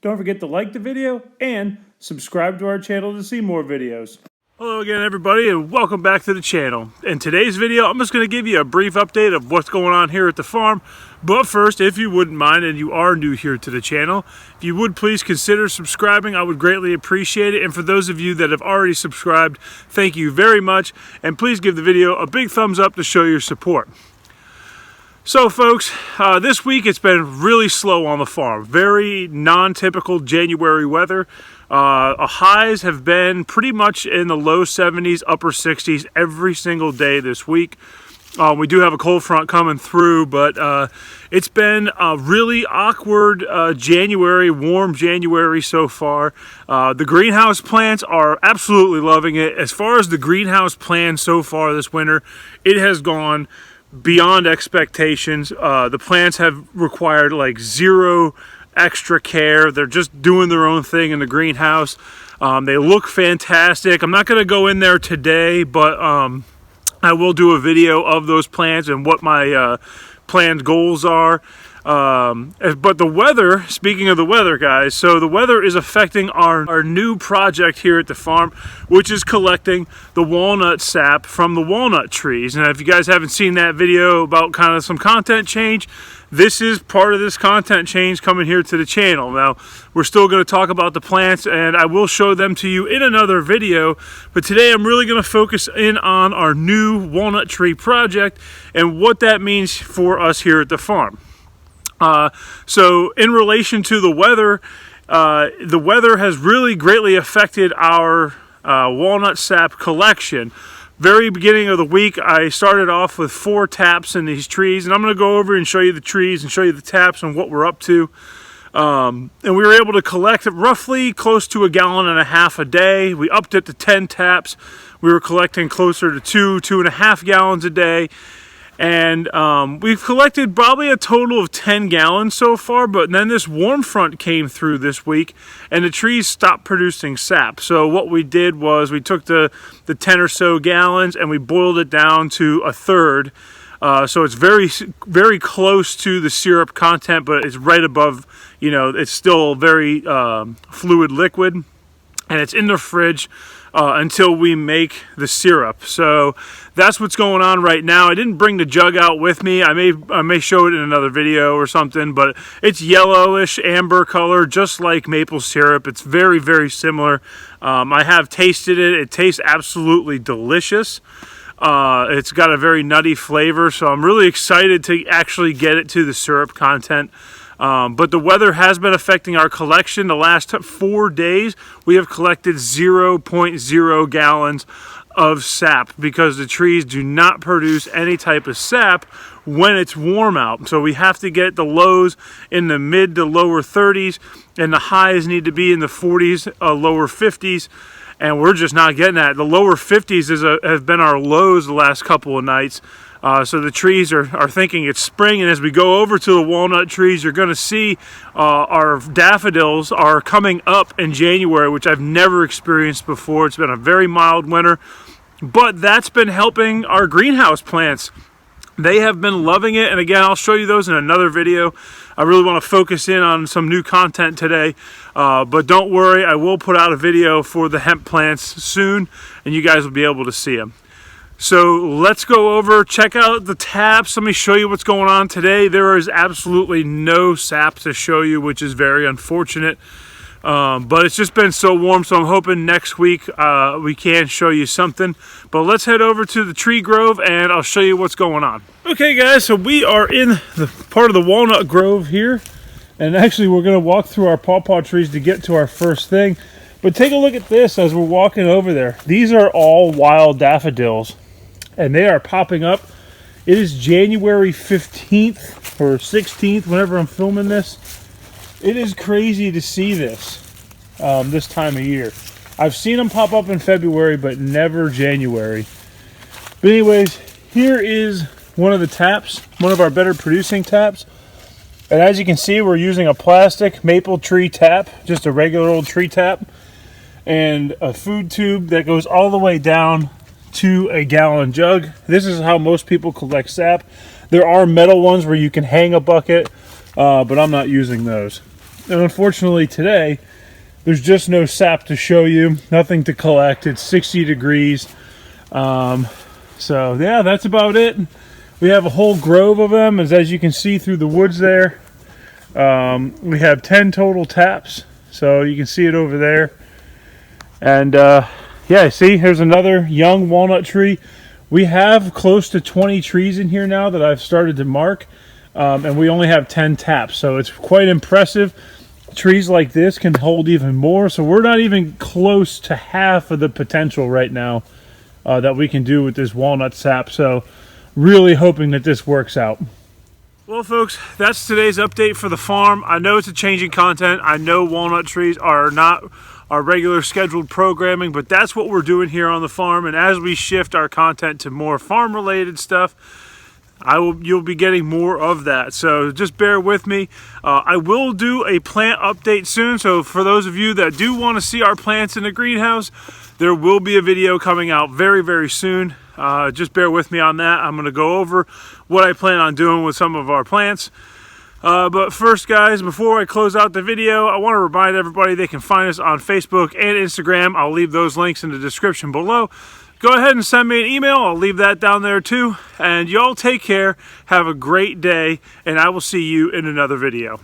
Don't forget to like the video and subscribe to our channel to see more videos. Hello again everybody and welcome back to the channel. In today's video I'm just going to give you a brief update of what's going on here at the farm. But first, if you wouldn't mind and you are new here to the channel, if you would please consider subscribing, I would greatly appreciate it. And for those of you that have already subscribed, thank you very much. And please give the video a big thumbs up to show your support. So folks, this week it's been really slow on the farm. Very non-typical January weather. Highs have been pretty much in the low 70s, upper 60s every single day this week. We do have a cold front coming through, but it's been a really awkward January, warm January so far. The greenhouse plants are absolutely loving it. As far as the greenhouse plan so far this winter, it has gone beyond expectations. The plants have required like zero extra care. They're just doing their own thing in the greenhouse. They look fantastic. I'm not going to go in there today, but I will do a video of those plants and what my planned goals are. But the weather, speaking of the weather guys, so the weather is affecting our new project here at the farm, which is collecting the walnut sap from the walnut trees. And if you guys haven't seen that video about kind of some content change, this is part of this content change coming here to the channel. Now, we're still going to talk about the plants and I will show them to you in another video, but today I'm really going to focus in on our new walnut tree project and what that means for us here at the farm. So in relation to the weather has really greatly affected our walnut sap collection. Very beginning of the week, I started off with 4 taps in these trees, and I'm going to go over and show you the trees and show you the taps and what we're up to. And we were able to collect roughly close to 1.5 gallons a day. We upped it to 10 taps. We were collecting closer to 2.5 gallons a day. And we've collected probably a total of 10 gallons so far, but then this warm front came through this week and the trees stopped producing sap. So what we did was we took the 10 or so gallons and we boiled it down to 1/3. So it's very, very close to the syrup content, but it's right above, you know, it's still very fluid liquid, and it's in the fridge until we make the syrup. So that's what's going on right now. I didn't bring the jug out with me. I may show it in another video or something, but it's yellowish amber color, just like maple syrup. It's very, very similar. I have tasted it. It tastes absolutely delicious. It's got a very nutty flavor, so I'm really excited to actually get it to the syrup content. But the weather has been affecting our collection. The last 4 days, we have collected 0.0 gallons of sap because the trees do not produce any type of sap when it's warm out. So we have to get the lows in the mid to lower 30s, and the highs need to be in the 40s, lower 50s. And we're just not getting that. The lower 50s have been our lows the last couple of nights. So the trees are thinking it's spring, and as we go over to the walnut trees, you're going to see our daffodils are coming up in January, which I've never experienced before. It's been a very mild winter, but that's been helping our greenhouse plants. They have been loving it, and again, I'll show you those in another video. I really want to focus in on some new content today, but don't worry, I will put out a video for the hemp plants soon, and you guys will be able to see them. So let's go over, check out the taps. Let me show you what's going on today. There is absolutely no sap to show you, which is very unfortunate. But it's just been so warm, so I'm hoping next week we can show you something. But let's head over to the tree grove and I'll show you what's going on. Okay guys, so we are in the part of the walnut grove here. And actually we're going to walk through our pawpaw trees to get to our first thing. But take a look at this as we're walking over there. These are all wild daffodils, and they are popping up. It is January 15th or 16th whenever I'm filming this. It is crazy to see this this time of year. I've seen them pop up in February, but never January. But anyways, here is one of the taps, one of our better producing taps. And as you can see, we're using a plastic maple tree tap, just a regular old tree tap, and a food tube that goes all the way down to a gallon jug. This is how most people collect sap. There are metal ones where you can hang a bucket, but I'm not using those. And unfortunately today, there's just no sap to show you, nothing to collect. It's 60 degrees. So yeah, that's about it. We have a whole grove of them, as you can see through the woods there. We have 10 total taps, so you can see it over there. And yeah, see, here's another young walnut tree. We have close to 20 trees in here now that I've started to mark, and we only have 10 taps, so it's quite impressive. Trees like this can hold even more, so we're not even close to half of the potential right now that we can do with this walnut sap. So really hoping that this works out. Well, folks, that's today's update for the farm. I know it's a changing content. I know walnut trees are not our regular scheduled programming, but that's what we're doing here on the farm. And as we shift our content to more farm related stuff, you'll be getting more of that. So just bear with me. I will do a plant update soon. So for those of you that do want to see our plants in the greenhouse, there will be a video coming out very, very soon. Just bear with me on that. I'm going to go over what I plan on doing with some of our plants. But first, guys, before I close out the video, I want to remind everybody they can find us on Facebook and Instagram. I'll leave those links in the description below. Go ahead and send me an email. I'll leave that down there too. And y'all take care. Have a great day, and I will see you in another video.